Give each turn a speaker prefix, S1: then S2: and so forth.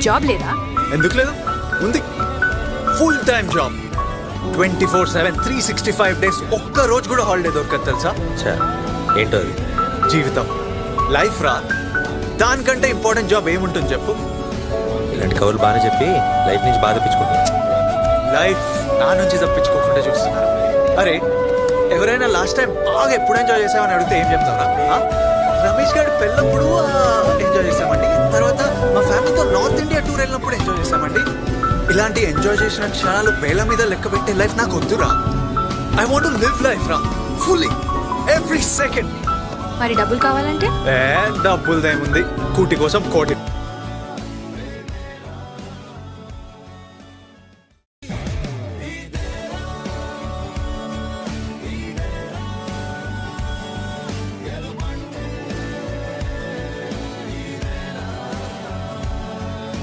S1: Job లేదా?
S2: ఎందుకు లేదు, ఉంది. Full time job, 24/7 365 days. ఒక్క రోజు కూడా హాలిడే దొరకదు తెలుసా?
S3: ఏంటో అది?
S2: జీవితం, లైఫ్ రా. దానికంటే ఇంపార్టెంట్ జాబ్ ఏముంటుంది చెప్పు?
S3: ఇలాంటి కవులు బాగానే చెప్పి లైఫ్ నుంచి బాధ తెప్పించుకుంటున్నాను.
S2: లైఫ్ నా నుంచి తప్పించుకోకుండా చూస్తున్నారు. అరే, ఎవరైనా లాస్ట్ టైం బాగా ఎప్పుడు ఎంజాయ్ చేసామని అడిగితే ఏం చెప్తారా? రమేష్ గారి పెళ్ళప్పుడు ఎంజాయ్ చేసామండి, తర్వాత మా ఫ్యామిలీతో నార్త్ ఇండియా టూర్ వెళ్ళినప్పుడు ఎంజాయ్ చేసామండి. ఇలాంటి ఎంజాయ్ చేసిన క్షణాలు వేల మీద లెక్క పెట్టే లైఫ్ నాకు వద్దురా. I want to live life రా, ఫుల్లీ, ఎవ్రీ సెకండ్.
S1: మరి డబ్బులు కావాలంటే?
S2: డబ్బులదేముంది, కూటి కోసం కోటి.